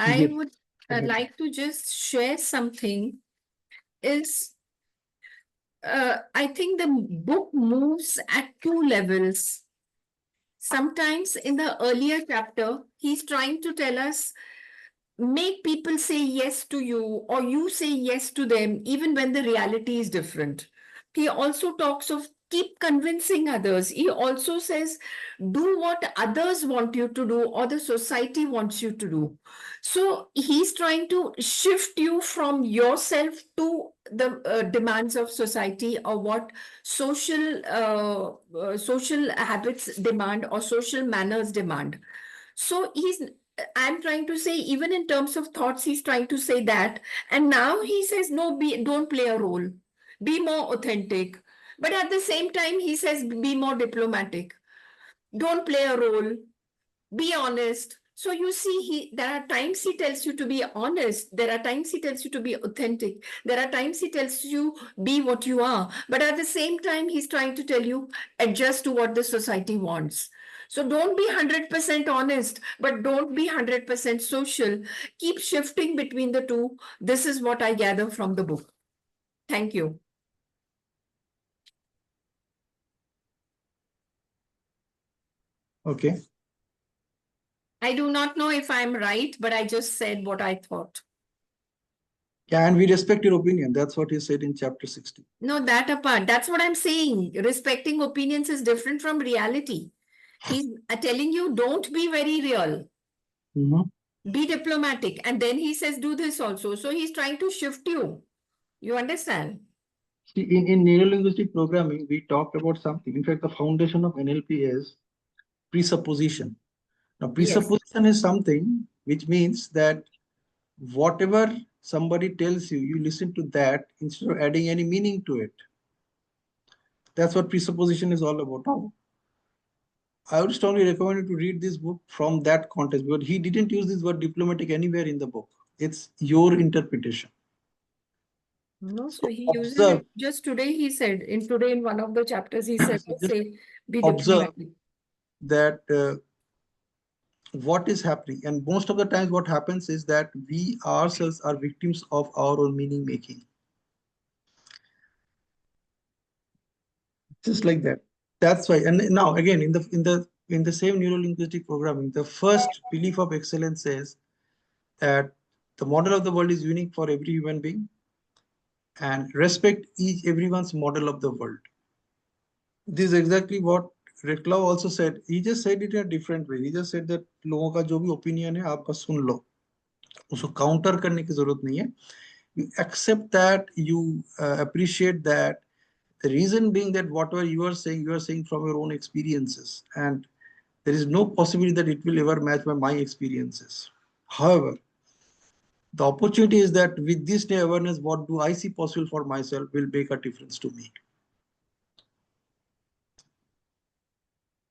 I Yes. would Ahead. like to just share something is I think the book moves at two levels. Sometimes in the earlier chapter, he's trying to tell us, make people say yes to you or you say yes to them, even when the reality is different. He also talks of keep convincing others. He also says, do what others want you to do or the society wants you to do. So he's trying to shift you from yourself to the demands of society or what social habits demand or social manners demand. So I'm trying to say, even in terms of thoughts, he's trying to say that. And now he says, no, don't play a role. Be more authentic. But at the same time, he says, be more diplomatic. Don't play a role. Be honest. So you see, there are times he tells you to be honest. There are times he tells you to be authentic. There are times he tells you be what you are. But at the same time, he's trying to tell you adjust to what the society wants. So don't be 100% honest, but don't be 100% social. Keep shifting between the two. This is what I gather from the book. Thank you. Okay. I do not know if I'm right, but I just said what I thought. Yeah, and we respect your opinion. That's what he said in chapter 60. No, that apart. That's what I'm saying. Respecting opinions is different from reality. He's telling you, don't be very real. Be diplomatic. And then he says, do this also. So he's trying to shift you. You understand? See, in neuro-linguistic programming, we talked about something. In fact, the foundation of NLP is presupposition. Now, presupposition is something which means that whatever somebody tells you, you listen to that instead of adding any meaning to it. That's what presupposition is all about. Now, I would strongly recommend you to read this book from that context, because he didn't use this word diplomatic anywhere in the book. It's your interpretation. No, so So he uses observe it. Just today, he said, in one of the chapters, he said, so just say, be observe diplomatic. that what is happening, and most of the times what happens is that we ourselves are victims of our own meaning making. Just like that. That's why. And now again, in the same neuro-linguistic programming, the first belief of excellence says that the model of the world is unique for every human being, and respect everyone's model of the world. This is exactly what Reclaw also said. He just said it in a different way. He just said that लोगों का जो भी opinion है आप बस सुन लो, उसको counter करने की जरूरत नहीं है. You accept that, you appreciate that. The reason being that whatever you are saying from your own experiences, and there is no possibility that it will ever match my experiences. However, the opportunity is that with this new awareness, what do I see possible for myself will make a difference to me.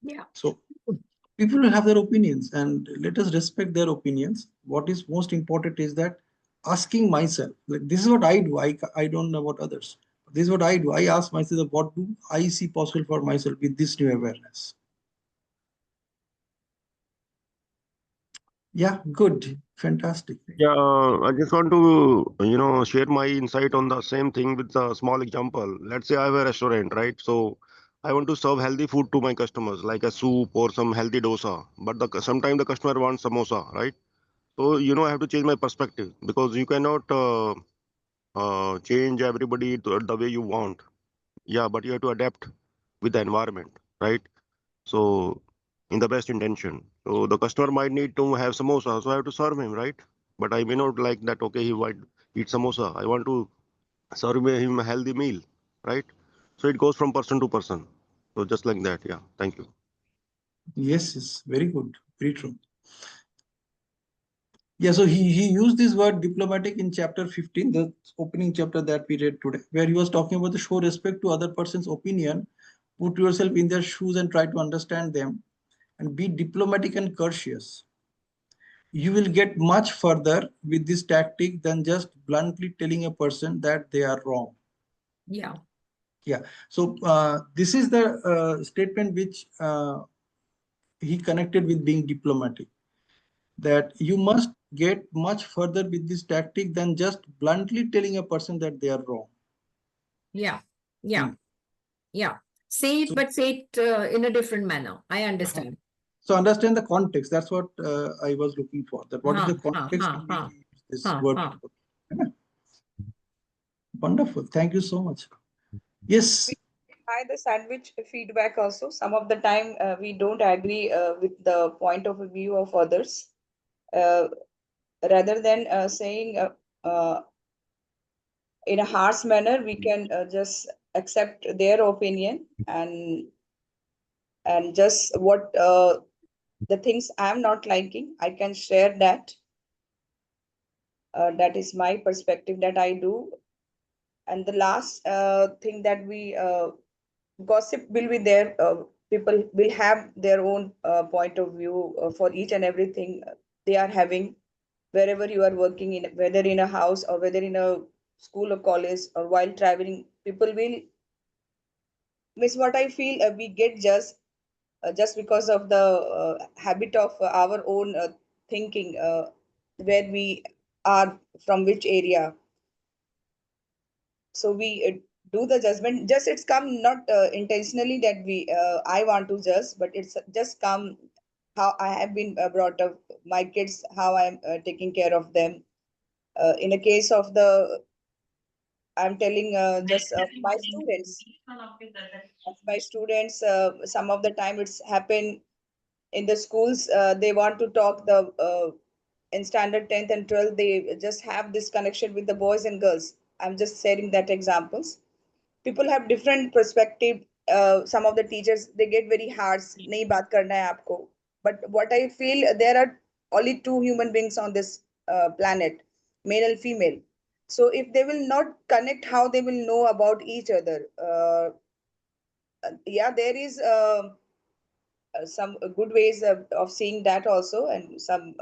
Yeah. So people will have their opinions, and let us respect their opinions. What is most important is that asking myself, like, this is what I do. I don't know about others. This is what I do. I ask myself, what do I see possible for myself with this new awareness? Yeah, good. Fantastic. Yeah, I just want to, share my insight on the same thing with a small example. Let's say I have a restaurant, right? So I want to serve healthy food to my customers, like a soup or some healthy dosa. But sometimes the customer wants samosa, right? So, I have to change my perspective, because you cannot change everybody the way you want. Yeah, but you have to adapt with the environment, right? So, in the best intention. So the customer might need to have samosa, so I have to serve him, right? But I may not like that. Okay, he might eat samosa. I want to serve him a healthy meal, right? So it goes from person to person. So just like that. Yeah. Thank you. Yes, yes, very good, very true. Yeah, so he used this word diplomatic in chapter 15, the opening chapter that we read today, where he was talking about the show respect to other person's opinion, put yourself in their shoes and try to understand them, and be diplomatic and courteous. You will get much further with this tactic than just bluntly telling a person that they are wrong. Yeah. Yeah. So this is the statement which he connected with being diplomatic. that you must get much further with this tactic than just bluntly telling a person that they are wrong. Yeah. Yeah. Hmm. Yeah. Say it, So, but say it in a different manner. I understand. so understand the context. That's what I was looking for. That what is the Ha, ha, context ha, in which ha, we use this ha, word? ha. Wonderful. Thank you so much. Yes. Hi, the sandwich feedback also. Some of the time we don't agree with the point of view of others. Uh, Rather than saying in a harsh manner, we can just accept their opinion and just what the things I'm not liking, I can share that. That is my perspective that I do. And the last thing that we gossip will be there. People will have their own point of view for each and everything they are having wherever you are working in, whether in a house or whether in a school or college or while traveling. People will miss what I feel. We get just because of the habit of our own thinking, where we are from which area. So we do the judgment, just it's come not intentionally that we I want to judge, but it's just come how I have been brought up, my kids, how I'm taking care of them. In a case of the, I'm telling just my students, some of the time it's happened in the schools, they want to talk the in standard 10th and 12th, they just have this connection with the boys and girls. I'm just sharing that examples. People have different perspective. Some of the teachers, they get very harsh, nahi baat karna hai aapko. But what I feel, there are only two human beings on this planet, male and female. So if they will not connect, how they will know about each other? Yeah, there is some good ways of seeing that also, and some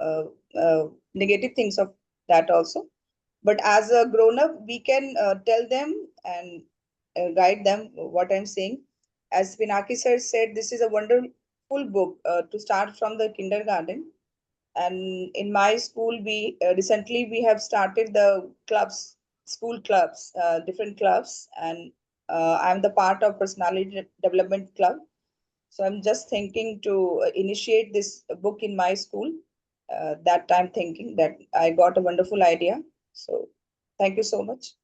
negative things of that also. But as a grown up, we can tell them and guide them what I'm saying. As Pinaki sir said, this is a wonderful book to start from the kindergarten. And in my school, we recently we have started the clubs, school clubs, different clubs, and I'm the part of personality development club. So I'm just thinking to initiate this book in my school. That time thinking that I got a wonderful idea. So thank you so much.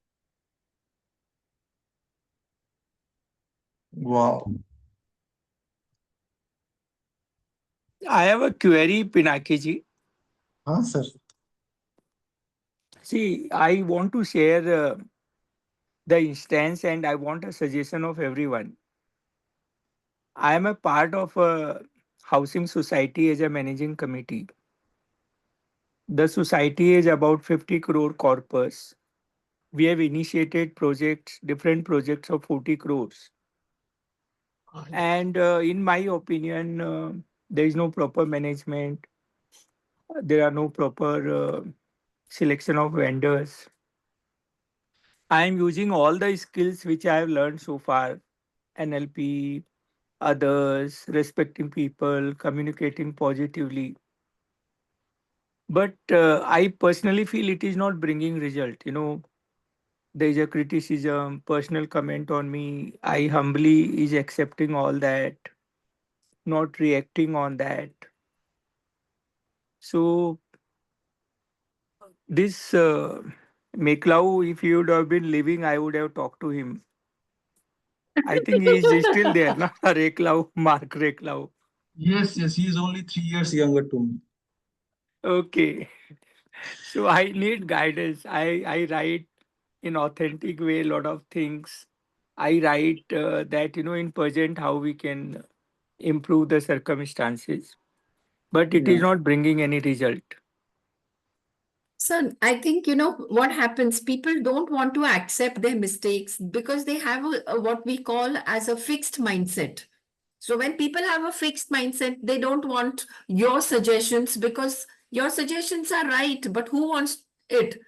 Wow. I have a query, Pinaki ji. Sir. See, I want to share the instance and I want a suggestion of everyone. I am a part of a housing society as a managing committee. The society is about 50 crore corpus. We have initiated projects, different projects of 40 crores. And in my opinion, there is no proper management. There are no proper selection of vendors. I am using all the skills which I have learned so far: NLP, others, respecting people, communicating positively. But I personally feel it is not bringing result. There is a criticism, personal comment on me. I humbly is accepting all that, not reacting on that. So this Meklau, if he would have been living, I would have talked to him. I think he is still there, na? Reklau, Mark Reklau. Yes, yes. He is only 3 years younger to me. Okay. So I need guidance. I write in authentic way a lot of things. I write that, in present, how we can improve the circumstances. But it is Yeah. not bringing any result. So I think, what happens, people don't want to accept their mistakes because they have what we call as a fixed mindset. So when people have a fixed mindset, they don't want your suggestions because your suggestions are right, but who wants it?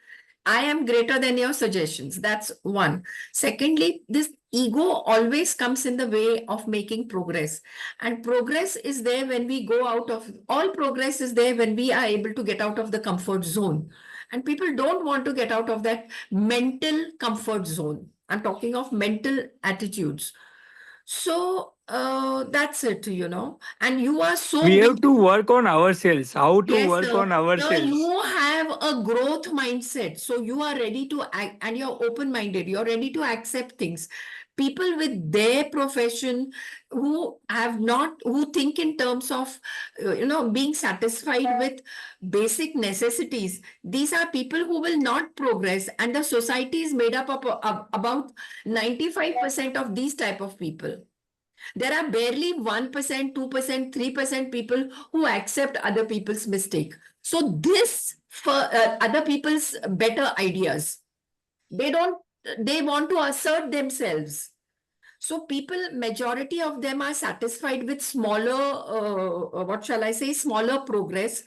I am greater than your suggestions. That's one. Secondly, this ego always comes in the way of making progress. And progress is there when we go out of, all progress is there when we are able to get out of the comfort zone. And people don't want to get out of that mental comfort zone. I'm talking of mental attitudes. So that's it, And you are so We big. have to work on ourselves. How to Yes, work sir. on Now ourselves? you have a growth mindset. So you are ready to act and you're open-minded. You're ready to accept things. People with their profession who have not, who think in terms of, being satisfied with basic necessities. These are people who will not progress. And the society is made up of about 95% of these type of people. There are barely 1%, 2%, 3% people who accept other people's mistake. So this for other people's better ideas. They don't, they want to assert themselves. So people, majority of them are satisfied with smaller, what shall I say, smaller progress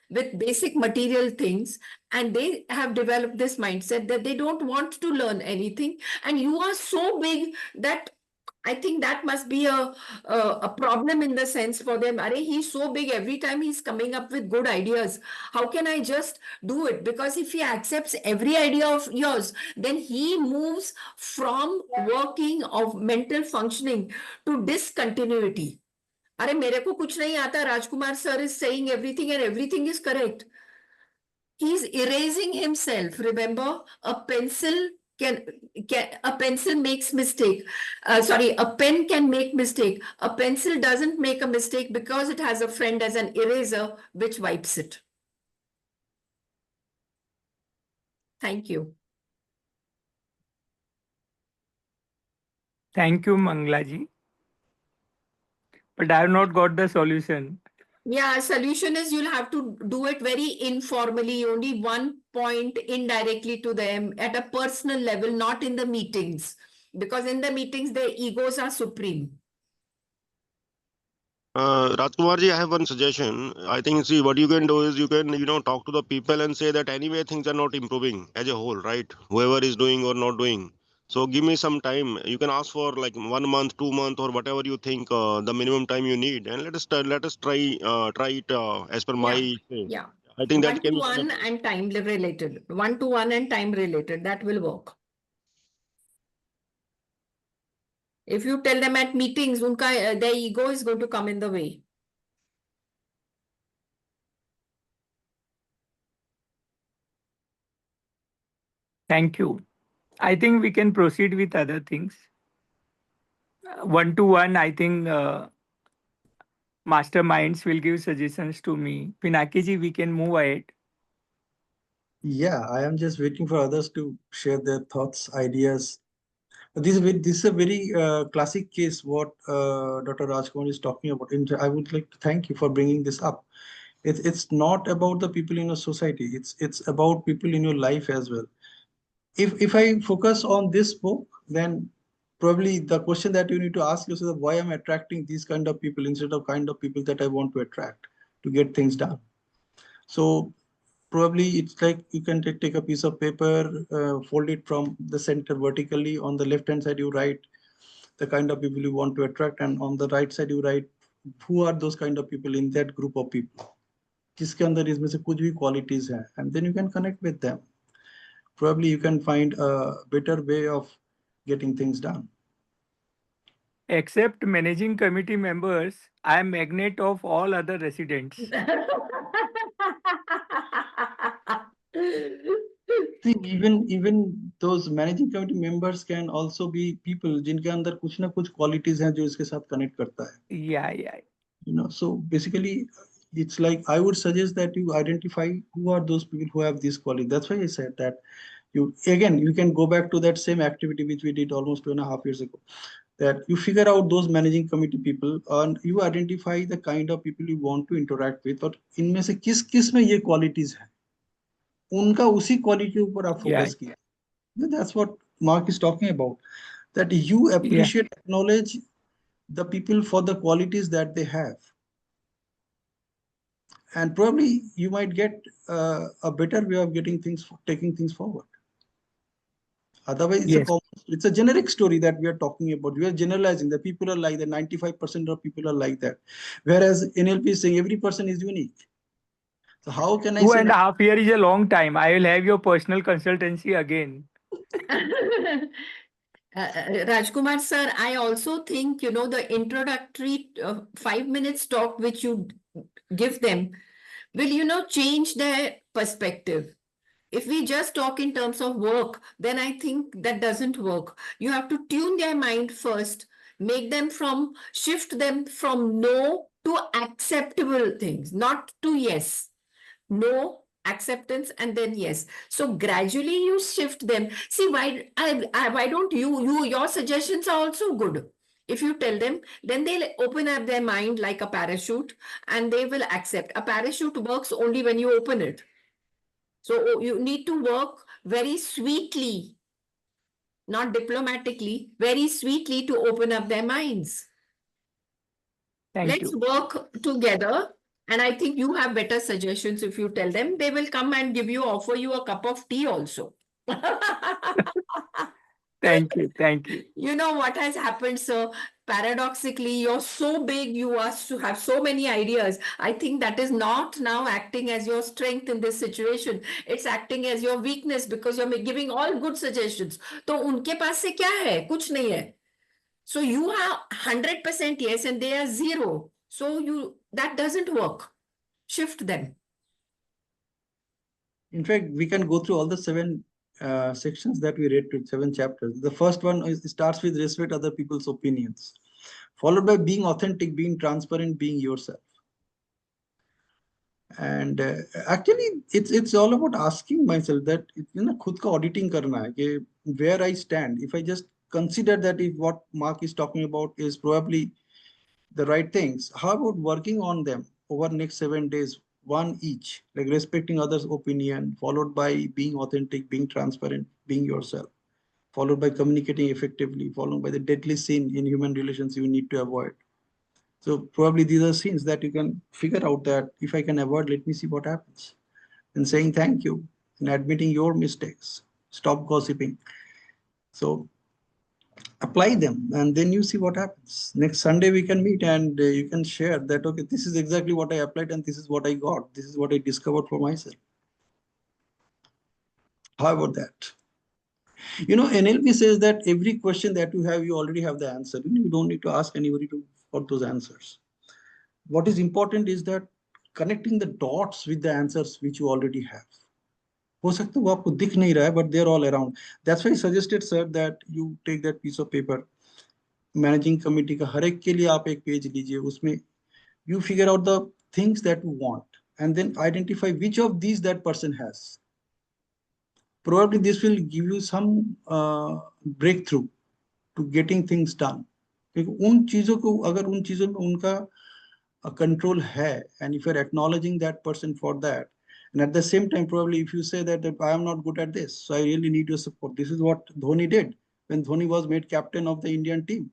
with basic material things. And they have developed this mindset that they don't want to learn anything. And you are so big that I think that must be a problem in the sense for them. Are he's so big every time he's coming up with good ideas. How can I just do it? Because if he accepts every idea of yours, then he moves from working of mental functioning to discontinuity. अरे मेरे को कुछ नहीं आता राजकुमार sir is saying everything and everything is correct. He's erasing himself. Remember, a pencil can a pencil makes mistake. Sorry, a pen can make mistake. A pencil doesn't make a mistake because it has a friend as an eraser which wipes it. Thank you. Thank you, Manglaji. But I have not got the solution. Yeah, solution is you'll have to do it very informally, only one point indirectly to them at a personal level, not in the meetings. Because in the meetings, their egos are supreme. Rajkumar ji, I have one suggestion. I think, see, what you can do is you can, talk to the people and say that anyway things are not improving as a whole, right? Whoever is doing or not doing. So give me some time. You can ask for like 1 month, 2 months, or whatever you think the minimum time you need, and let us try it as per my Yeah, say. yeah. I think that One to can be one better. and time related. 1-to-1 and time related. That will work. If you tell them at meetings, their ego is going to come in the way. Thank you. I think we can proceed with other things. One to one, I think masterminds will give suggestions to me. Pinaki ji, we can move ahead. Yeah, I am just waiting for others to share their thoughts, ideas. This is a very classic case what Dr. Rajkumar is talking about. And I would like to thank you for bringing this up. It's not about the people in a society. It's about people in your life as well. If I focus on this book, then probably the question that you need to ask yourself, why am I attracting these kind of people instead of kind of people that I want to attract to get things done? So probably it's like you can take a piece of paper, fold it from the center vertically. On the left hand side, you write the kind of people you want to attract, and on the right side, you write who are those kind of people in that group of people. जिसके अंदर इसमें से कुछ भी qualities हैं, and then you can connect with them. Probably you can find a better way of getting things done. Except managing committee members, I am magnet of all other residents. See, even those managing committee members can also be people जिनके अंदर कुछ ना कुछ qualities हैं जो इसके साथ connect करता है. Yeah. So basically it's like I would suggest that you identify who are those people who have this quality. That's why I said that you can go back to that same activity which we did almost 2.5 years ago, that you figure out those managing committee people and you identify the kind of people you want to interact with और इनमें से किस किस में ये qualities है, उनका उसी quality के ऊपर आप Yeah. focus कीजिए. That's what Mark is talking about, that you Yeah. appreciate, acknowledge the people for the qualities that they have, and probably you might get a better way of taking things forward. Otherwise, Yes. it's a generic story that we are talking about. We are generalizing that people are like that. 95% of people are like that. Whereas NLP is saying every person is unique. So how can I Two say and a half year is a long time. I will have your personal consultancy again. Rajkumar sir, I also think, the introductory 5 minutes talk which you give them will, change their perspective. If we just talk in terms of work, then I think that doesn't work. You have to tune their mind first, shift them from no to acceptable things, not to yes. No, acceptance, and then yes. So gradually you shift them. See, why don't your suggestions are also good. If you tell them, then they'll open up their mind like a parachute and they will accept. A parachute works only when you open it. So you need to work very sweetly, not diplomatically, very sweetly to open up their minds. Thank Let's you. work together. And I think you have better suggestions if you tell them. They will come and offer you a cup of tea also. Thank you. Thank you. You know what has happened, sir? Paradoxically, you're so big, you have so many ideas. I think that is not now acting as your strength in this situation. It's acting as your weakness because you're giving all good suggestions. तो उनके पास से क्या है? कुछ नहीं है. So you have 100% yes and they are 0. So that doesn't work. Shift them. In fact, we can go through all the 7 sections that we read to 7 chapters. The first one starts with respect other people's opinions, followed by being authentic, being transparent, being yourself. And actually, it's all about asking myself that खुद का auditing करना है कि where I stand. If I just consider that if what Mark is talking about is probably the right things, how about working on them over next 7 days, one each, like respecting others' opinion, followed by being authentic, being transparent, being yourself, followed by communicating effectively, followed by the deadly sin in human relations you need to avoid. So probably these are sins that you can figure out that if I can avoid, let me see what happens. And saying thank you and admitting your mistakes. Stop gossiping. So apply them and then you see what happens. Next Sunday we can meet and you can share that, okay, this is exactly what I applied and this is what I got. This is what I discovered for myself. How about that? NLP says that every question that you have, you already have the answer. You don't need to ask anybody for those answers. What is important is that connecting the dots with the answers which you already have. हो सकता है वो आपको दिख नहीं रहा है, but they're all around. That's why I suggested, sir, that you take that piece of paper. Managing committee का हर एक के लिए आप एक पेज लीजिए, उसमें you figure out the things that you want and then identify which of these that person has. Probably this will give you some breakthrough to getting things done. क्योंकि उन चीजों को अगर उन चीजों में उनका control है, and if you're acknowledging that person for that, and at the same time probably if you say that I am not good at this, so I really need your support. This is what Dhoni did when Dhoni was made captain of the Indian team.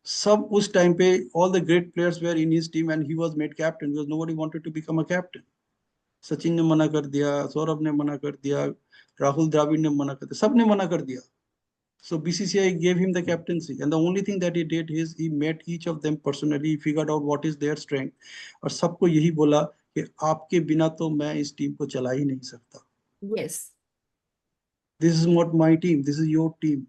सब उस time पे all the great players were in his team and he was made captain because nobody wanted to become a captain. Sachin ने मना कर दिया, सौरभ ने मना कर दिया, राहुल द्रविड़ ने मना कर दिया, सबने मना कर दिया. So BCCI gave him the captaincy, and the only thing that he did is he met each of them personally, figured out what is their strength, और सबको यही बोला कि आपके बिना तो मैं इस टीम को चला ही नहीं सकता. Yes. This is not my team. This is your team.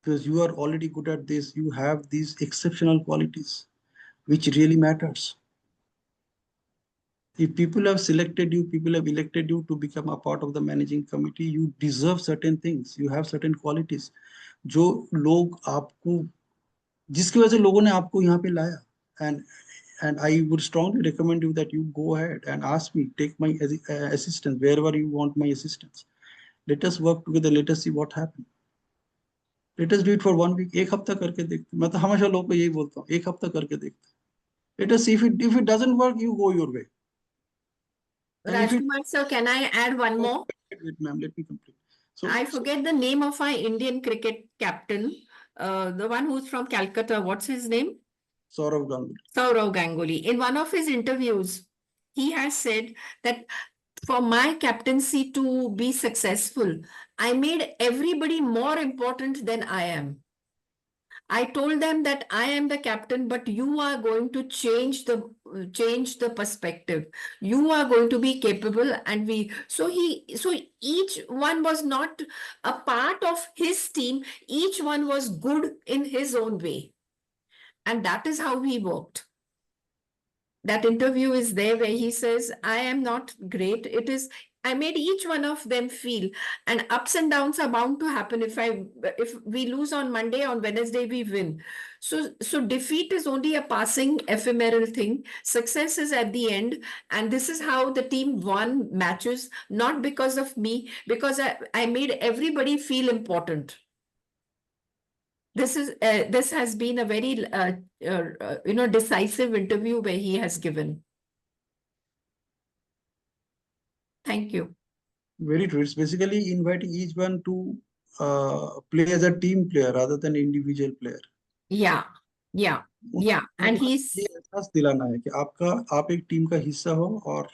Because you are already good at this. You have these exceptional qualities, which really matters. If people have selected you, people have elected you to become a part of the managing committee, you deserve certain things. You have certain qualities. जो लोग आपको जिसकी वजह से लोगों ने आपको यहाँ पे लाया. And I would strongly recommend you that you go ahead and ask me, take my assistance wherever you want my assistance. Let us work together. Let us see what happens. Let us do it for 1 week. एक हफ्ता करके देखते. मैं तो हमेशा लोगों को यही बोलता हूँ, एक हफ्ता करके देखते. Let us see if it doesn't work, you go your way. And if it, Rajkumar sir, can I add one more? wait, ma'am, let me complete. So I forget the name of our Indian cricket captain, the one who's from Calcutta. What's his name? Saurav Ganguly. Saurav Ganguly. In one of his interviews, he has said that for my captaincy to be successful, I made everybody more important than I am. I told them that I am the captain, but you are going to change the perspective. You are going to be capable, and so each one was not a part of his team. Each one was good in his own way, and that is how we worked. That interview is there where he says, I am not great. I made each one of them feel, and ups and downs are bound to happen. If we lose on Monday, on Wednesday we win. So defeat is only a passing ephemeral thing. Success is at the end. And this is how the team won matches, not because of me, because I made everybody feel important. This has been a very decisive interview where he has given. Thank you. Very true. It's basically inviting each one to play as a team player rather than individual player. Yeah, yeah, yeah. And उनको he's ये एहसास दिलाना है कि आप एक team का हिस्सा हो और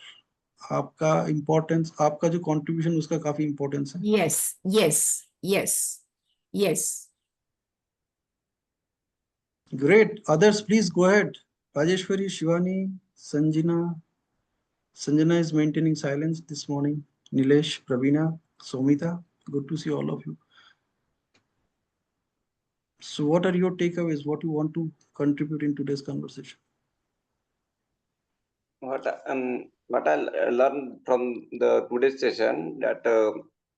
आपका इम्पोर्टेंस, आपका जो कंट्रीब्यूशन उसका काफी इम्पोर्टेंस है. yes, yes, yes, yes. Great. Others, please go ahead. Rajeshwari, Shivani, Sanjana. Sanjana is maintaining silence this morning. Nilesh, Pravina, Somita. Good to see all of you. So, what are your takeaways? What you want to contribute in today's conversation? What I learned from the today's session that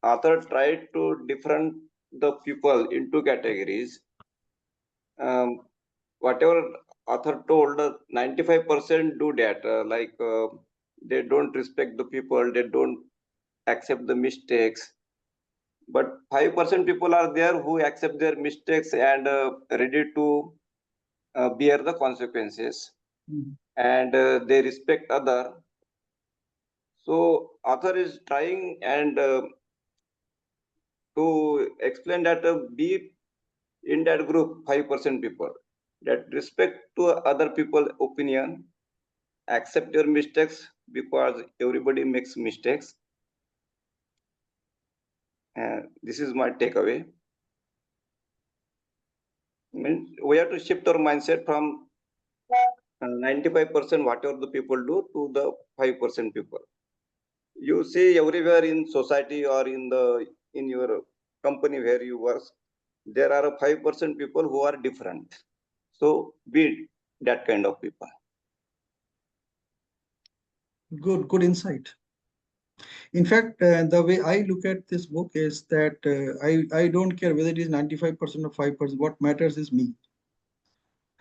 author tried to different the people into categories. Whatever author told, 95% do that. They don't respect the people, they don't accept the mistakes. But 5% people are there who accept their mistakes and ready to bear the consequences, and they respect other. So author is trying and to explain that be in that group 5% people that respect to other people opinion, accept your mistakes because everybody makes mistakes. This is my takeaway. We have to shift our mindset from 95% whatever the people do to the 5% people. You see everywhere in society or in your company where you work, there are 5% people who are different. So be that kind of people. Good insight. In fact, the way I look at this book is that I don't care whether it is 95% or 5%. What matters is me.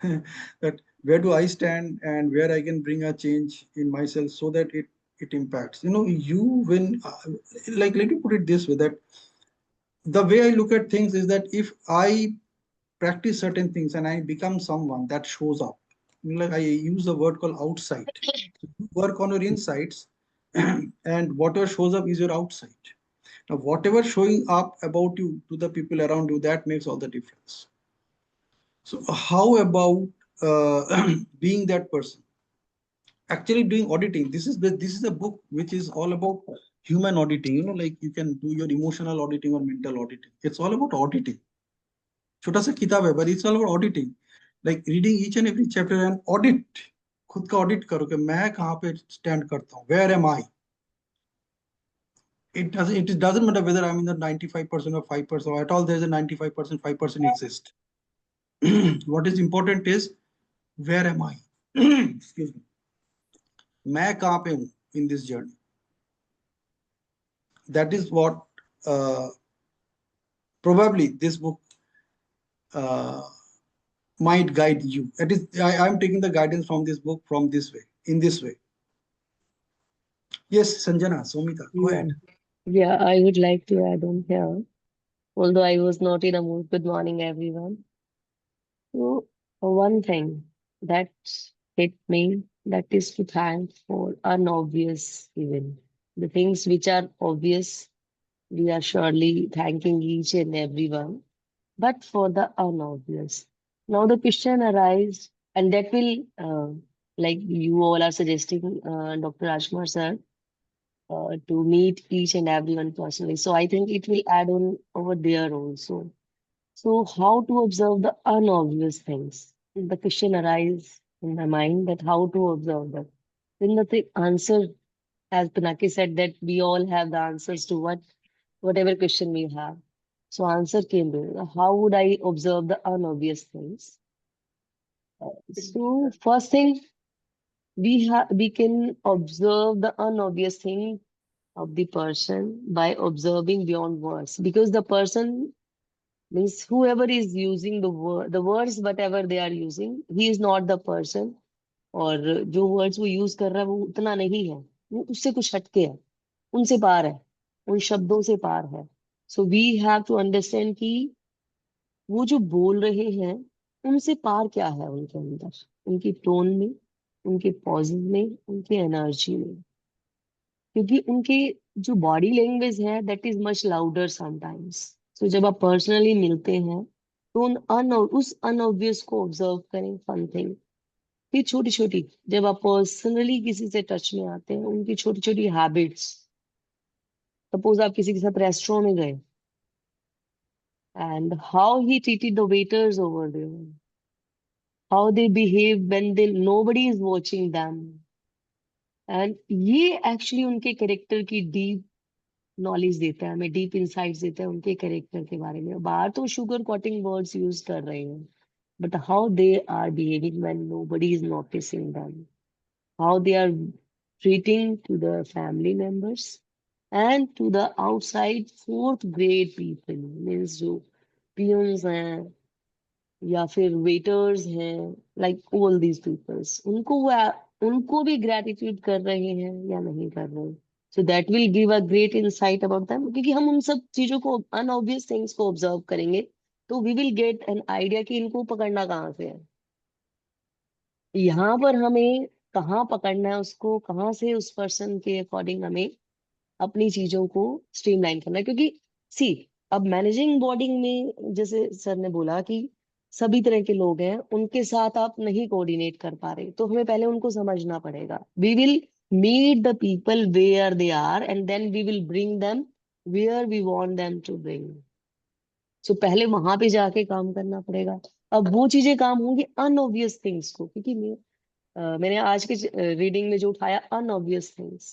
That where do I stand and where I can bring a change in myself so that it impacts. You when like let me put it this way, that the way I look at things is that if I practice certain things and I become someone that shows up, like I use a word called outside. You work on your insides, and whatever shows up is your outside. Now, whatever showing up about you to the people around you, that makes all the difference. So, how about being that person? Actually, doing auditing. This is a book which is all about human auditing. Like you can do your emotional auditing or mental auditing. It's all about auditing. छोटा सा किताब है, but it's all about auditing. Like reading each and every chapter and audit. खुद का audit करो कि मैं कहाँ पे stand करता हूँ. Where am I? It doesn't matter whether I'm in the 95% or 5% or at all. There's a 95%, 5% exist. What is important is where am I? Excuse me. मैं कहाँ पे हूँ in this journey? That is what probably this book might guide you. That is, I'm taking the guidance from this book from this way, in this way. Yes, Sanjana, Somita, go Yeah, ahead. yeah, I would like to add on here, although I was not in a mood. Good morning, everyone. So, one thing that hit me, that is to thank for unobvious even. The things which are obvious, we are surely thanking each and everyone, but for the unobvious. Now the question arises, and that will, like you all are suggesting, Dr. Rajkumar sir, to meet each and everyone personally. So I think it will add on over there also. So how to observe the unobvious things? The question arises in my mind that how to observe that. Then the answer, as Pinaki said, that we all have the answers to whatever question we have. So answer came there. How would I observe the unobvious things? So first thing, we can observe the unobvious thing of the person by observing beyond words, because the person means whoever is using the words whatever they are using, he is not the person. और जो words वो use कर रहा है वो उतना नहीं है, वो उससे कुछ हटके है, उनसे पार है, उन शब्दों से पार है. So we have to understand कि वो जो बोल रहे हैं उनसे पार क्या है उनके अंदर, उनकी टोन में, उनके पॉजेज में, उनके एनर्जी में. क्योंकि उनके जो बॉडी लैंग्वेज है that is much louder sometimes. So जब आप पर्सनली मिलते हैं तो उस अनऑब्वियस को ऑब्जर्व करें. फन थिंग, फिर छोटी छोटी, जब आप पर्सनली किसी से टच में आते हैं उनकी छोटी छोटी हैबिट्स. सपोज आप किसी के साथ रेस्टोरेंट में गए and how he treated the waiters over there, how they behave when nobody is watching them. And ये एक्चुअली उनके कैरेक्टर की डीप नॉलेज देता है हमें, डीप इंसाइट्स देता है उनके कैरेक्टर के बारे में. बाहर तो शुगर कोटिंग वर्ड्स यूज कर रहे हैं, but how they are behaving when nobody is noticing them, how they are treating to the family members and to the outside fourth grade people, means जो peons हैं या फिर waiters हैं, like all these peoples, उनको भी gratitude कर रहे हैं या नहीं कर रहे. So that will give a great insight about them, क्योंकि हम उन सब चीजों को, अनऑब्वियस थिंग्स को ऑब्जर्व करेंगे तो we will get an idea कि इनको पकड़ना कहाँ से है. यहाँ पर हमें कहाँ पकड़ना है उसको, कहाँ से उस पर्सन के अकॉर्डिंग हमें अपनी चीजों को स्ट्रीमलाइन करना है. क्योंकि सी, अब मैनेजिंग बोर्डिंग में जैसे सर ने बोला कि सभी तरह के लोग हैं, उनके साथ आप नहीं कोऑर्डिनेट कर पा रहे, तो हमें पहले उनको समझना पड़ेगा. We will meet the people where they are and then we will bring them where we want them to bring. So पहले वहां पे जाके काम करना पड़ेगा. अब वो चीजें काम होंगी अनऑब्वियस थिंग्स को, क्योंकि मैंने आज के रीडिंग में जो उठाया unobvious things,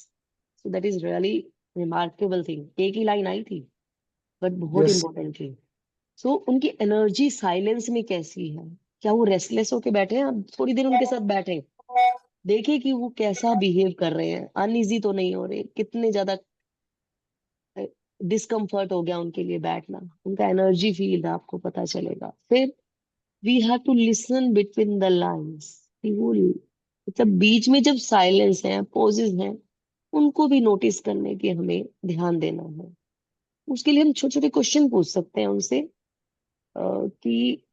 so that is really remarkable thing. एक ही लाइन आई थी बट बहुत Yes. इंपॉर्टेंट थी. सो उनकी एनर्जी साइलेंस में कैसी है, क्या वो रेस्टलेस होके बैठे हैं? आप थोड़ी देर उनके साथ बैठे, देखिए कि वो कैसा बिहेव कर रहे हैं, अनइजी तो नहीं हो रहे, कितने ज्यादा डिस्कम्फर्ट हो गया उनके लिए बैठना, उनका एनर्जी फील्ड आपको पता चलेगा. फिर we have to listen between the lines, कि वो मतलब बीच में जब साइलेंस है, पॉजेज हैं, उनको भी नोटिस करने की हमें ध्यान देना है. उसके लिए हम छोटे छोटे क्वेश्चन पूछ सकते हैं उनसे, कि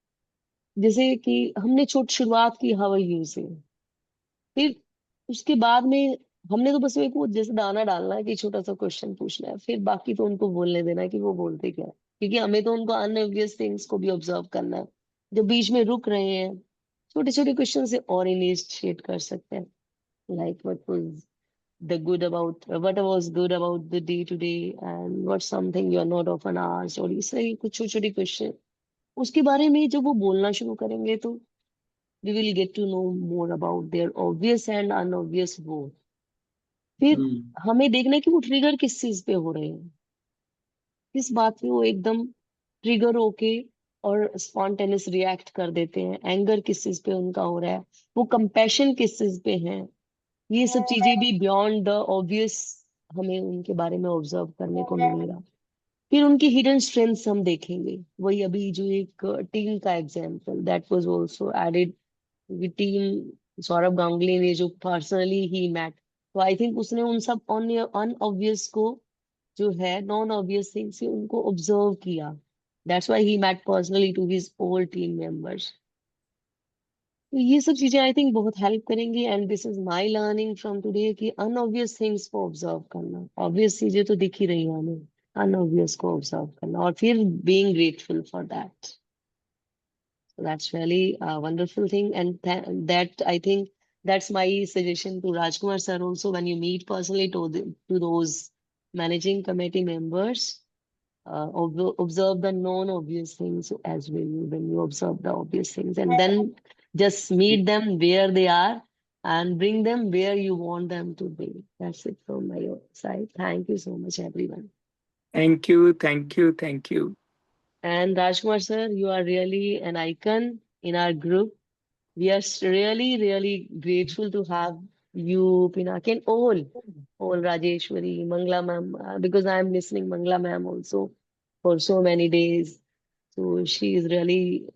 जैसे कि हमने छोटी शुरुआत की हाउ आर यू से, फिर उसके बाद में हमने तो बस एक वो जैसे दाना डालना है कि छोटा सा क्वेश्चन पूछना है, फिर बाकी तो उनको बोलने देना है कि वो बोलते क्या है. क्योंकि हमें तो उनको अनऑब्वियस थिंग्स को भी ऑब्जर्व करना है. जब बीच में रुक रहे हैं, छोटे छोटे क्वेश्चन से और इनिशिएट कर सकते हैं, like what was good about the day today and what's something you are not often asked, और इस तरह की कुछ छोटे छोटे क्वेश्चन. उसके बारे में जब वो बोलना शुरू करेंगे तो we will get to know more about their obvious and unobvious both. फिर हमें देखना है कि वो ट्रिगर किस चीज पे हो रहे हैं, किस बात पे वो एकदम ट्रिगर होके और स्पॉन्टेनियस रिएक्ट कर देते हैं, एंगर किस चीज पे उनका हो रहा है, वो कंपैशन किस चीज पे है. ये सब चीजें भी बियॉन्ड द ऑब्वियस हमें उनके बारे में ऑब्जर्व करने को मिलेगा. फिर उनकी हिडन स्ट्रेंथ्स हम देखेंगे. वही अभी जो एक टीम का example that was also added, team Saurabh Ganguly ने जो पर्सनली ही मैट, तो आई थिंक उसने उन सब अनऑब्वियस को, जो है नॉन ऑब्वियस थिंग से, उनको ऑब्जर्व किया. That's why he met personally to his old team members. तो ये सब चीजें आई थिंक बहुत हेल्प करेंगी. And this is my learning from today कि अनऑब्वियस थिंग्स को ऑब्जर्व करना, ऑब्वियस चीजें तो दिख ही रही हैं हमें, अनऑब्वियस को ऑब्जर्व करना और फिर being grateful for that. So that's really a wonderful thing, and that I think That's my suggestion to Rajkumar sir also when you meet personally to those managing committee members. Observe the non-obvious things as well when you observe the obvious things, and then just meet them where they are and bring them where you want them to be. That's it from my side. Thank you so much, everyone. Thank you, thank you, thank you. And Rajkumar sir, you are really an icon in our group. We are really, really grateful to have you, Pinaki, and all Rajeshwari, Mangla ma'am, because I'm listening Mangla ma'am also for so many days. So she is really,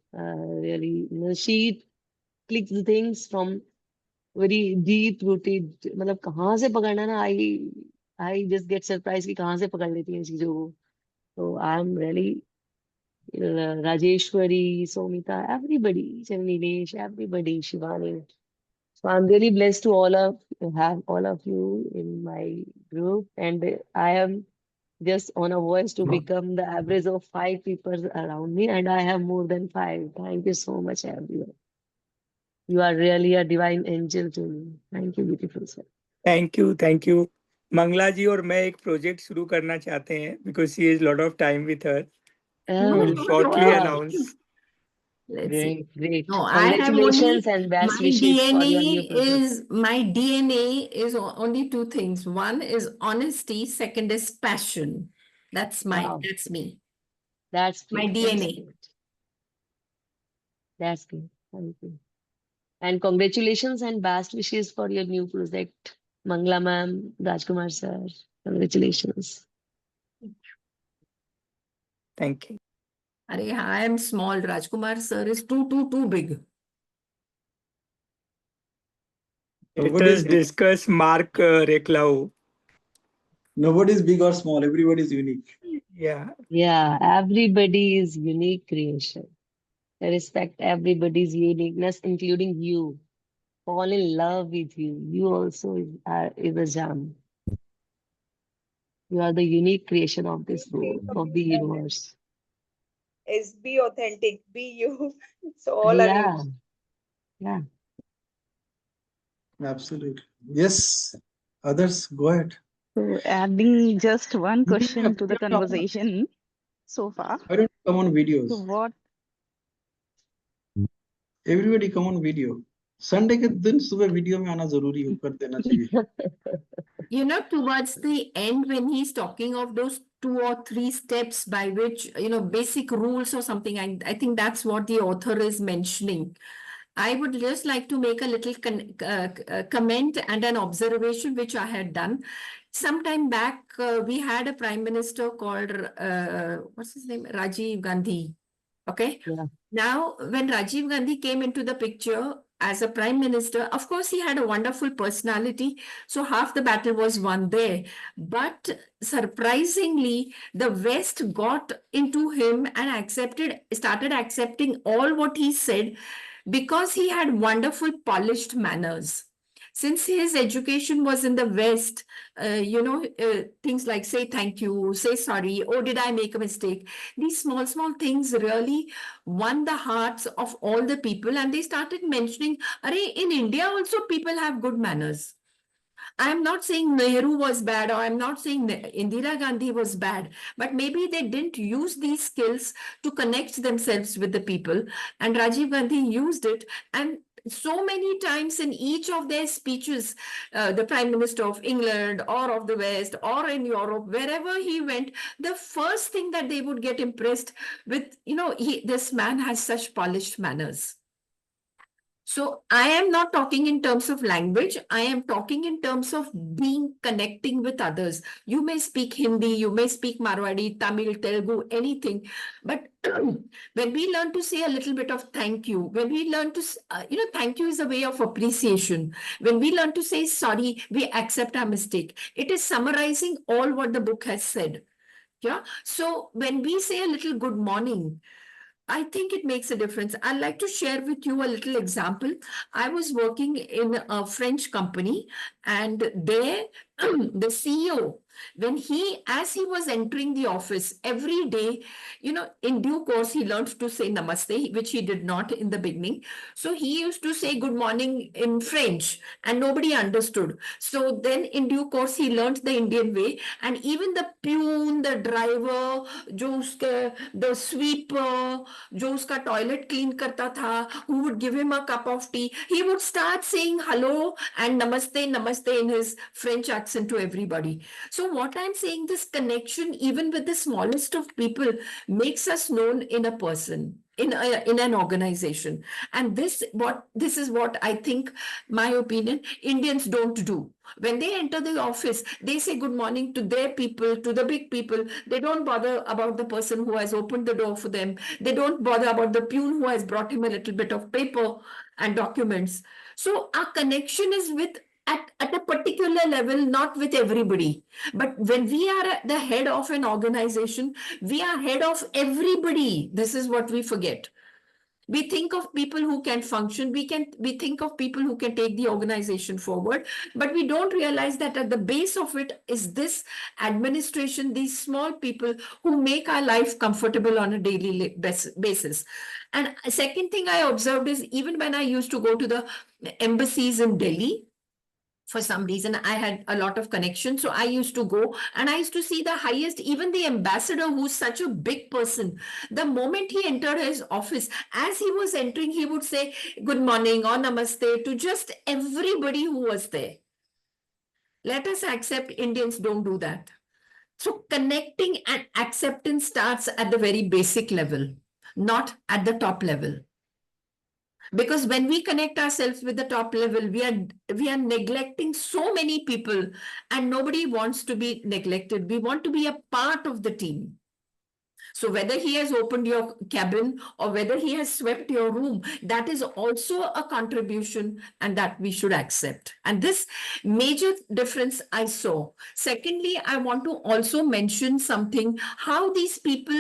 she clicks the things from very deep rooted. मतलब कहाँ से पकड़ना ना, I just get surprised कि कहाँ से पकड़ लेती हैं चीजों को. So I'm really Rajeshwari, Somita, everybody, Nilesh, everybody, Shivani. So I'm really blessed to have all of you in my group, and I am just on a voice to become the average of 5 people around me, and I have more than 5. Thank you so much, everyone. You are really a divine angel to me. Thank you, beautiful sir. Thank you, thank you. Mangala ji और मैं एक project शुरू करना चाहते हैं because she has lot of time with her. Oh, We'll shortly wow. announce. Let's see. Great, great. No, I have only Congratulations and best my wishes for your new DNA project. is my DNA is only two things. One is honesty, second is passion. That's Wow. me. That's My great. That's DNA. great. That's great. Thank you. And congratulations and best wishes for your new project. Mangla ma'am, Rajkumar sir. Congratulations. Thank you. I am small. Rajkumar sir is too big. Let Nobody is us big. discuss Mark Reklau. Nobody is big or small. Everybody is unique. Yeah. Yeah, everybody is unique creation. I respect everybody's uniqueness, including you. Fall in love with you. You also is a gem. You are the unique creation of this world, of the universe. Is be authentic, be you. So all are Yeah, you. yeah. Absolutely. Yes. Others, go ahead. So adding just one Yeah, question to the put it on. conversation so far. Why don't you come on So videos? what Everybody come on video. Sunday के दिन सुबह video में आना जरूरी हो कर देना चाहिए. You know, towards the end, when he's talking of those 2 or 3 steps by which, basic rules or something, I think that's what the author is mentioning. I would just like to make a little comment and an observation which I had done. Sometime back, we had a prime minister called, what's his name? Rajiv Gandhi. Okay. Yeah. Now, when Rajiv Gandhi came into the picture as a prime minister, of course, he had a wonderful personality. So half the battle was won there. But surprisingly, the West got into him and started accepting all what he said because he had wonderful polished manners. Since his education was in the West, things like say thank you, say sorry, oh, did I make a mistake? These small things really won the hearts of all the people, and they started mentioning, in India also people have good manners. I am not saying Nehru was bad, or I'm not saying Indira Gandhi was bad, but maybe they didn't use these skills to connect themselves with the people. And Rajiv Gandhi used it. And so many times in each of their speeches, the Prime Minister of England or of the West or in Europe, wherever he went, the first thing that they would get impressed with, this man has such polished manners. So I am not talking in terms of language. I am talking in terms of connecting with others. You may speak Hindi, you may speak Marwadi, Tamil, Telugu, anything. But when we learn to say a little bit of thank you, when we learn to, thank you is a way of appreciation. When we learn to say sorry, we accept our mistake. It is summarizing all what the book has said. Yeah. So when we say a little good morning, I think it makes a difference. I'd like to share with you a little example. I was working in a French company, and there the CEO, as he was entering the office every day, in due course, he learned to say namaste, which he did not in the beginning. So he used to say good morning in French and nobody understood. So then in due course, he learned the Indian way, and even the peon, the driver, the sweeper, जो उसका toilet clean करता था, who would give him a cup of tea, he would start saying hello and namaste in his French accent to everybody. So what I'm saying, this connection, even with the smallest of people, makes us known in a person, in an organization. And this is what I think, my opinion, Indians don't do. When they enter the office, they say good morning to their people, to the big people. They don't bother about the person who has opened the door for them. They don't bother about the peon who has brought him a little bit of paper and documents. So our connection is with at a particular level, not with everybody. But when we are at the head of an organization, we are head of everybody. This is what we forget. We think of people who can function, we think of people who can take the organization forward, but we don't realize that at the base of it is this administration, these small people who make our life comfortable on a daily basis. And a second thing I observed is, even when I used to go to the embassies in Delhi, for some reason I had a lot of connections, so I used to go and I used to see the highest, even the ambassador, who's such a big person, the moment he entered his office, as he was entering, he would say good morning or namaste to just everybody who was there. Let us accept Indians don't do that. So connecting and acceptance starts at the very basic level, not at the top level. Because when we connect ourselves with the top level, we are neglecting so many people, and nobody wants to be neglected. We want to be a part of the team. So whether he has opened your cabin or whether he has swept your room, that is also a contribution, and that we should accept. And this major difference I saw. Secondly, I want to also mention something, how these people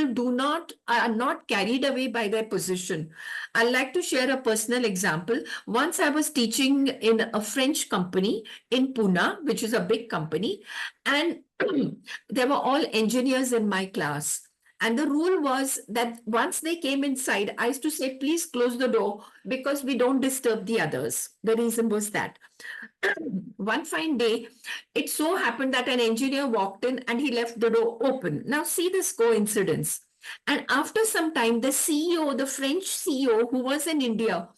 are not carried away by their position. I'd like to share a personal example. Once I was teaching in a French company in Pune, which is a big company, and there were all engineers in my class. And the rule was that once they came inside, I used to say, please close the door because we don't disturb the others. The reason was that one fine day, it so happened that an engineer walked in and he left the door open. Now see this coincidence. And after some time, the CEO, the French CEO who was in India,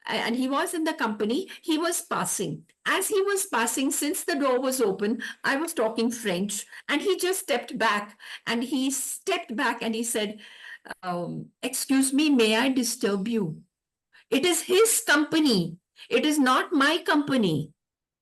and he was in the company, he was passing. As he was passing, since the door was open, I was talking French, and he just stepped back and he said, excuse me, may I disturb you? It is his company. It is not my company.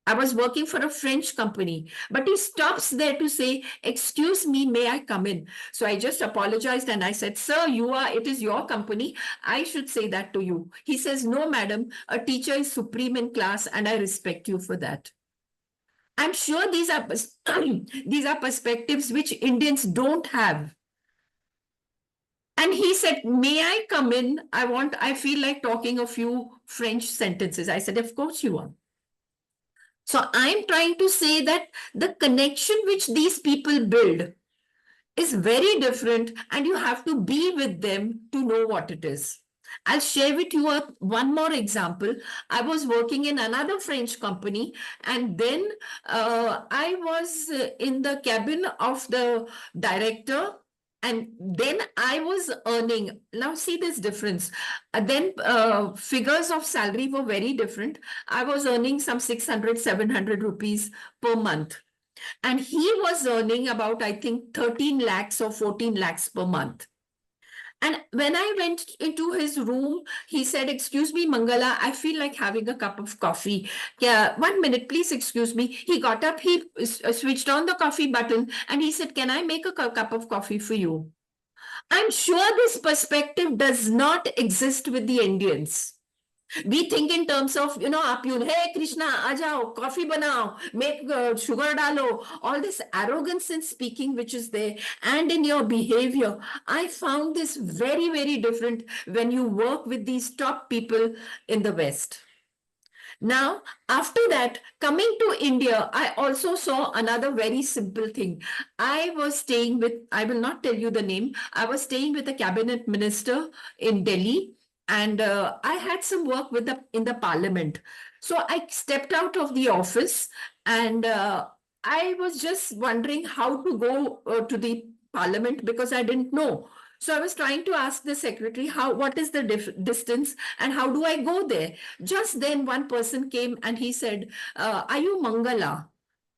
I was working for a French company, but he stops there to say, excuse me, may I come in? So I just apologized and I said, sir, it is your company. I should say that to you. He says, no, madam, a teacher is supreme in class and I respect you for that. I'm sure these are perspectives which Indians don't have. And he said, may I come in? I feel like talking a few French sentences. I said, of course you are. So I'm trying to say that the connection which these people build is very different, and you have to be with them to know what it is. I'll share with you one more example. I was working in another French company, and then I was in the cabin of the director, and then I was earning. Now see this difference. Then figures of salary were very different. I was earning some 600, 700 rupees per month. And he was earning about, I think, 13 lakhs or 14 lakhs per month. And when I went into his room, he said, excuse me, Mangala, I feel like having a cup of coffee. Yeah, 1 minute, please excuse me. He got up, he switched on the coffee button, and he said, can I make a cup of coffee for you? I'm sure this perspective does not exist with the Indians. We think in terms of, apyun, hey, Krishna, aajao, coffee banao, make sugar dalo, all this arrogance in speaking which is there, and in your behavior. I found this very, very different when you work with these top people in the West. Now, after that, coming to India, I also saw another very simple thing. I was staying with, I will not tell you the name, I was staying with a cabinet minister in Delhi, and I had some work with in the parliament. So I stepped out of the office, and I was just wondering how to go to the parliament because I didn't know. So I was trying to ask the secretary what is the distance and how do I go there? Just then, one person came and he said, are you Mangala?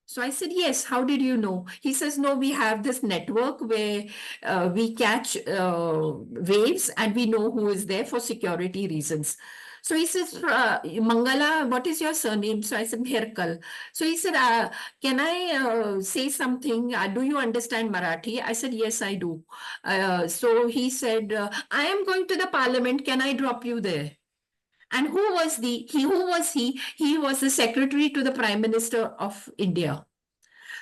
So I said, yes. How did you know? He says, no, we have this network where we catch waves and we know who is there for security reasons. So he says, Mangala, what is your surname? So I said, Herkal. So he said, can I say something? Do you understand Marathi? I said, yes, I do. So he said, I am going to the parliament. Can I drop you there? And who was who was he? He was the secretary to the Prime Minister of India.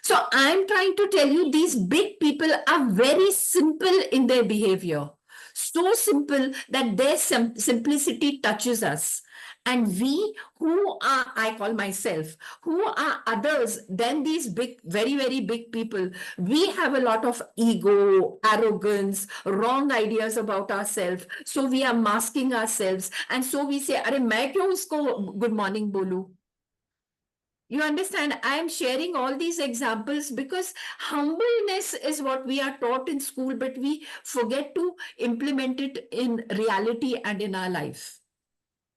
So I'm trying to tell you, these big people are very simple in their behavior. So simple that their simplicity touches us. And we, who are, I call myself, who are others than these big, very, very big people, we have a lot of ego, arrogance, wrong ideas about ourselves. So we are masking ourselves. And so we say, Are main kyun usko good morning bolu? You understand? I am sharing all these examples because humbleness is what we are taught in school, but we forget to implement it in reality and in our life.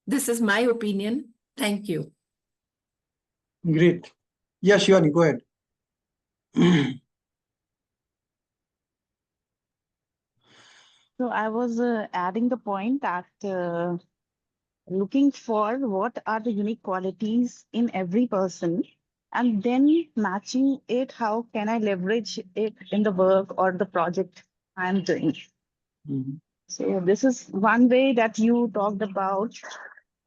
This is my opinion. Thank you. Great. Yeah, Shivani, go ahead. So I was adding the point that looking for what are the unique qualities in every person and then matching it, how can I leverage it in the work or the project I'm doing. Mhm. So this is one way that you talked about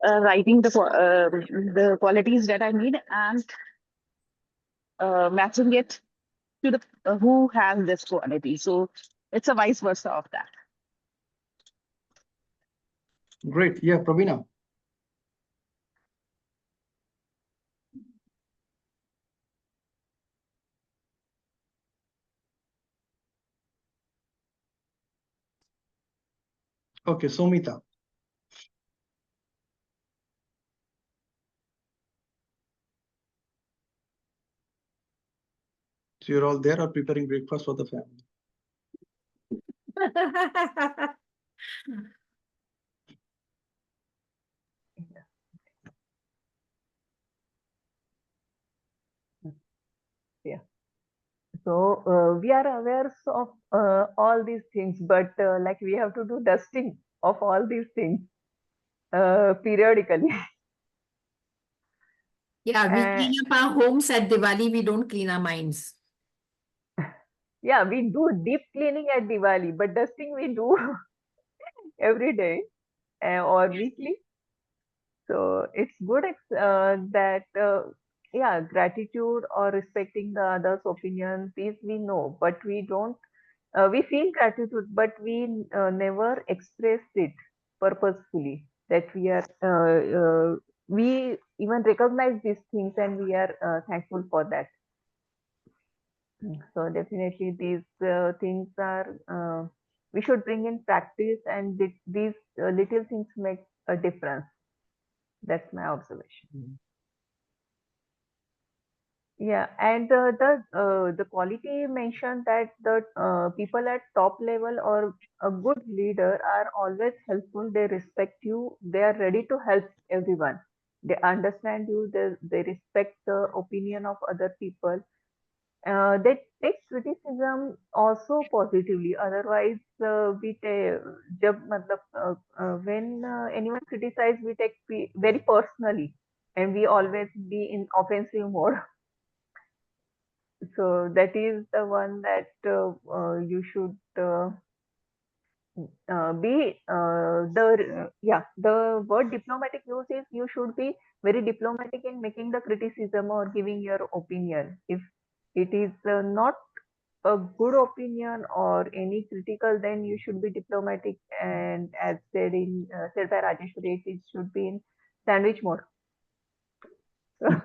writing the qualities that I need and matching it to the who has this quality. So it's a vice versa of that. Great. Yeah, Pravina. Okay, Somita. So you're all there or preparing breakfast for the family? So we are aware of all these things, but like we have to do dusting of all these things periodically. Yeah, we And clean up our homes at Diwali, we don't clean our minds. yeah, we do deep cleaning at Diwali, but dusting we do every day or weekly. So it's good that yeah, gratitude or respecting the others' opinions, these we know, but we don't. We feel gratitude, but we never expressed it purposefully. That we even recognize these things, and we are thankful for that. So definitely, these things are we should bring in practice, and these little things make a difference. That's my observation. Yeah, and the quality mentioned that the people at top level or a good leader are always helpful. They respect you. They are ready to help everyone. They understand you. They respect the opinion of other people. They take criticism also positively. Otherwise, when anyone criticizes, we take very personally, and we always be in offensive mode. So that is the one that you should be the word diplomatic use is you should be very diplomatic in making the criticism or giving your opinion. If it is not a good opinion or any critical, then you should be diplomatic, and as said by Rajeshwari, it should be in sandwich mode. So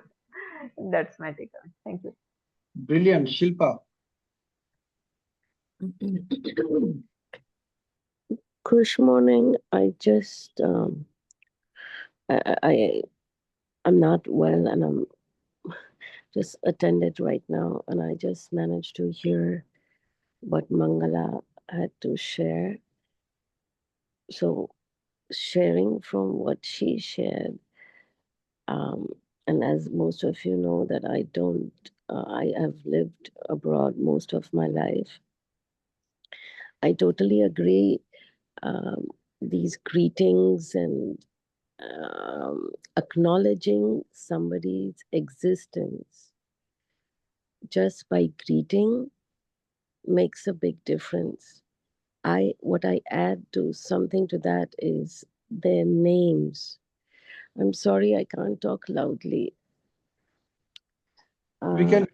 that's my take on it. Thank you. Brilliant, Shilpa. Good morning. I'm not well, and I'm just attended right now, and I just managed to hear what Mangala had to share. So, sharing from what she shared, um, and as most of you know, that I have lived abroad most of my life. I totally agree. Um, these greetings and acknowledging somebody's existence just by greeting makes a big difference. What I add to something to that is their names. I'm sorry I can't talk loudly. We can.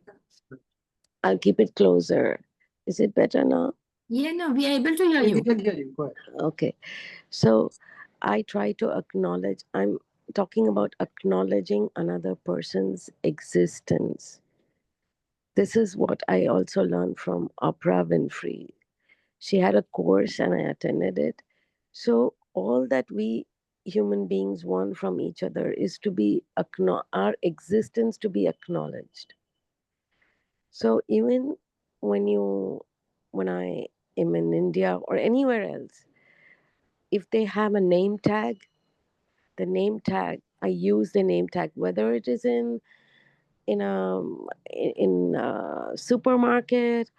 I'll keep it closer. Is it better now? Yeah, no, we are able to hear We you. can hear you. Go ahead. Okay. So I try to acknowledge, I'm talking about acknowledging another person's existence. This is what I also learned from Oprah Winfrey. She had a course and I attended it. So, all that we human beings want from each other is to be our existence to be acknowledged. So, even when you, when I am in India or anywhere else, if they have a name tag, the name tag, I use the name tag, whether it is in a supermarket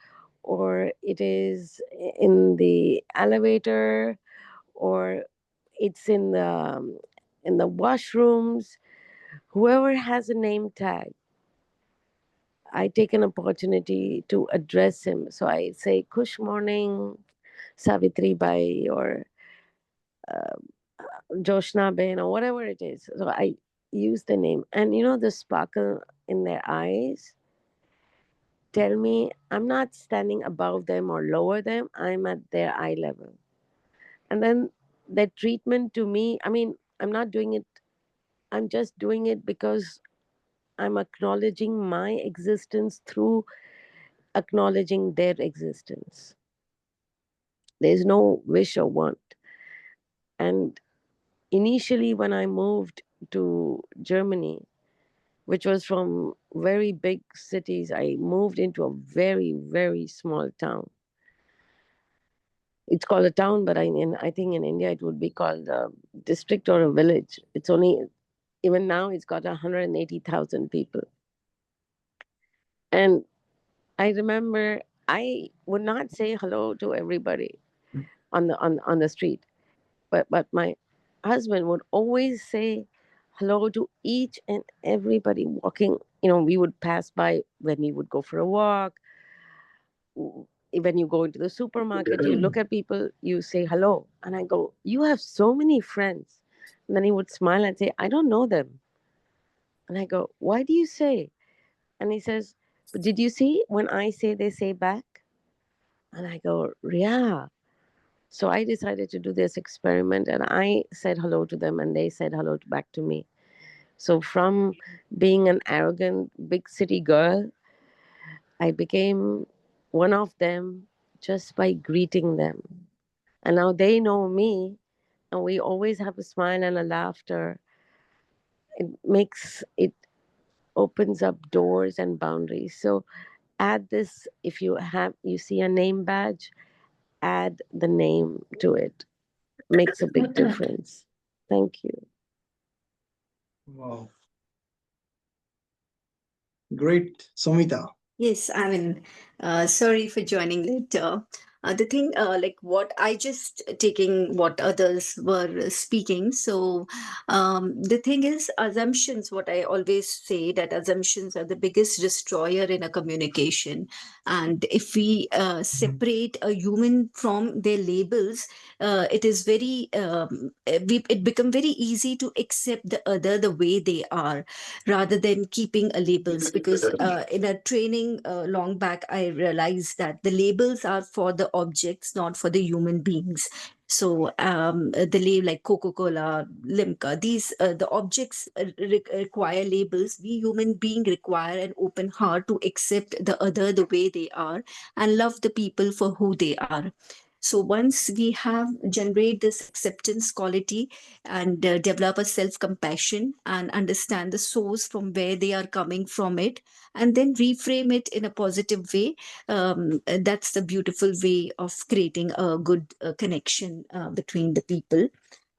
or it is in the elevator or it's in the washrooms. Whoever has a name tag, I take an opportunity to address him. So I say kush morning Savitri Bai or uh, Joshna Ben or whatever it is. So I use the name, and the sparkle in their eyes tell me I'm not standing above them or lower them, I'm at their eye level. And then their treatment to me, I mean, I'm not doing it, I'm just doing it because I'm acknowledging my existence through acknowledging their existence. There's no wish or want. And initially, when I moved to Germany, which was from very big cities, I moved into a very, very small town. It's called a town, but I think in India it would be called a district or a village. It's only, even now, it's got 180,000 people. And I remember I would not say hello to everybody on the street, but my husband would always say hello to each and everybody walking. We would pass by when we would go for a walk. When you go into the supermarket, you look at people, you say hello. And I go, "You have so many friends." And then he would smile and say, "I don't know them." And I go, "Why do you say?" And he says, "But did you see when I say, they say back?" And I go, "Yeah." So I decided to do this experiment and I said hello to them and they said hello back to me. So from being an arrogant big city girl, I became one of them just by greeting them. And now they know me and we always have a smile and a laughter. It opens up doors and boundaries. So add this, if you see a name badge, add the name to it. Makes a big difference. Thank you. Wow. Great, Somita. Yes, I mean, sorry for joining later. The thing, like what I just taking what others were speaking. So, the thing is, assumptions, what I always say that assumptions are the biggest destroyer in a communication. And if we separate a human from their labels, it is it become very easy to accept the other the way they are rather than keeping a labels because in a training long back I realized that the labels are for the objects not for the human beings. So the label like Coca-Cola, Limca, these the objects require labels. We human being require an open heart to accept the other the way they are and love the people for who they are. So once we have generate this acceptance quality and develop a self-compassion and understand the source from where they are coming from it, and then reframe it in a positive way, that's the beautiful way of creating a good connection between the people.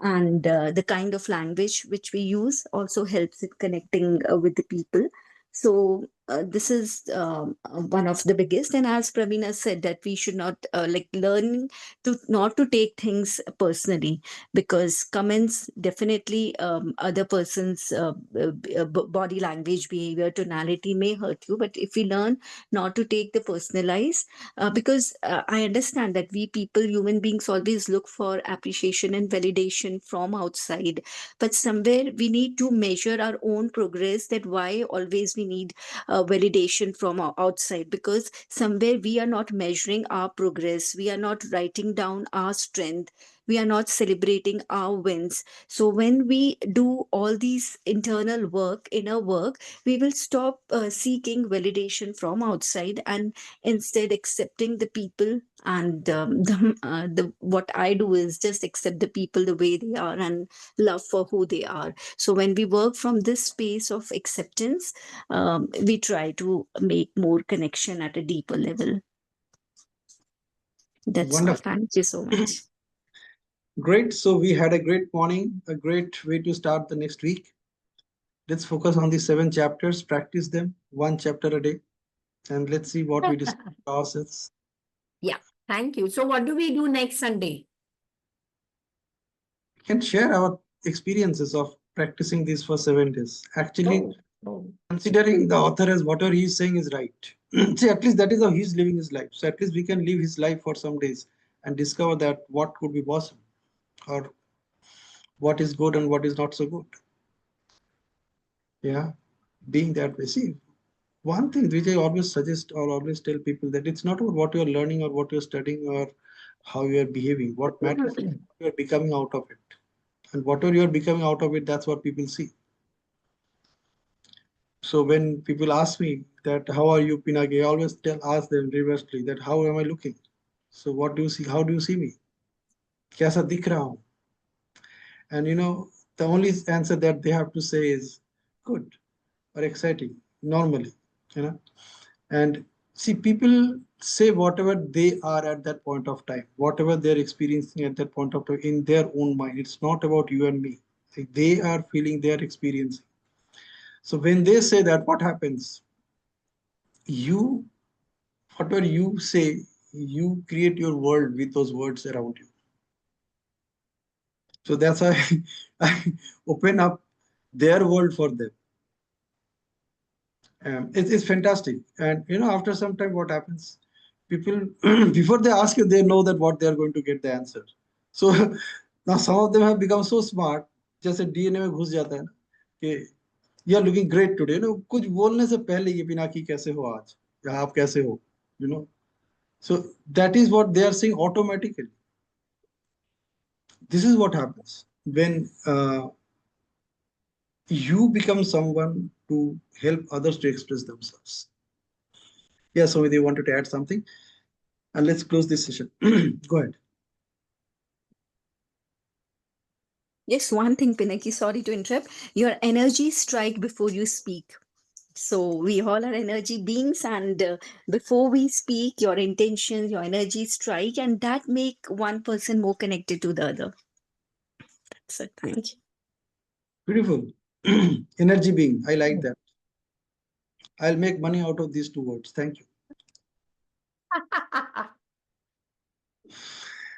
And the kind of language which we use also helps in connecting with the people. So this is one of the biggest. And as Pravina said, that we should not like learn to not to take things personally, because comments definitely other person's body language, behavior, tonality may hurt you. But if we learn not to take the personalized, because I understand that we people, human beings, always look for appreciation and validation from outside, but somewhere we need to measure our own progress. That why always we need validation from outside, because somewhere we are not measuring our progress, we are not writing down our strength, we are not celebrating our wins. So when we do all these internal work, inner work, we will stop seeking validation from outside and instead accepting the people. And the what I do is just accept the people the way they are and love for who they are. So when we work from this space of acceptance, we try to make more connection at a deeper level. That's all. Wonderful. Thank you so much. Great. So we had a great morning, a great way to start the next week. Let's focus on the 7 chapters, practice them 1 chapter a day, and let's see what we discover ourselves. Yeah, thank you. So what do we do next Sunday? We can share our experiences of practicing this for 7 days. Actually, considering the author as whatever he's saying is right. See, at least that is how he's living his life. So at least we can live his life for some days and discover that what could be possible, or what is good and what is not so good. Yeah, being that way. See, one thing which I always suggest or always tell people, that it's not about what you're learning or what you're studying or how you are behaving. What matters is what you're becoming out of it. And whatever you're becoming out of it, that's what people see. So when people ask me that how are you, Pinaki, I always ask them reversely that how am I looking? So what do you see? How do you see me? Kaisa dikh raha hu? And the only answer that they have to say is good or exciting, normally, you know. And see, people say whatever they are at that point of time, whatever they're experiencing at that point of time in their own mind. It's not about you and me. Like, they are feeling, they are experiencing. So when they say that, what happens? You, whatever you say, you create your world with those words around you. So that's why I open up their world for them. It's fantastic. And after some time, what happens? People, before they ask you, they know that what they are going to get the answer. So now some of them have become so smart. जैसे DNA में घुस जाता है ना कि you are looking great today. कुछ बोलने से पहले ये पिनाकी कैसे हो आज, या आप कैसे हो, So that is what they are saying automatically. This is what happens when you become someone to help others to express themselves. Yeah, so they wanted to add something, and let's close this session. Go ahead. Yes, one thing, Pinaki, sorry to interrupt. Your energy strike before you speak. So we all are energy beings, and before we speak, your intentions, your energy strike, and that make one person more connected to the other. That's it. Thank you. Beautiful. Energy being. I like that. I'll make money out of these 2 words. Thank you.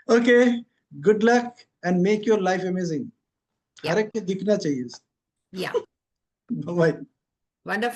Okay. Good luck and make your life amazing. Yeah. हर एक के दिखना चाहिए. Yeah. Bye bye. Wonderful.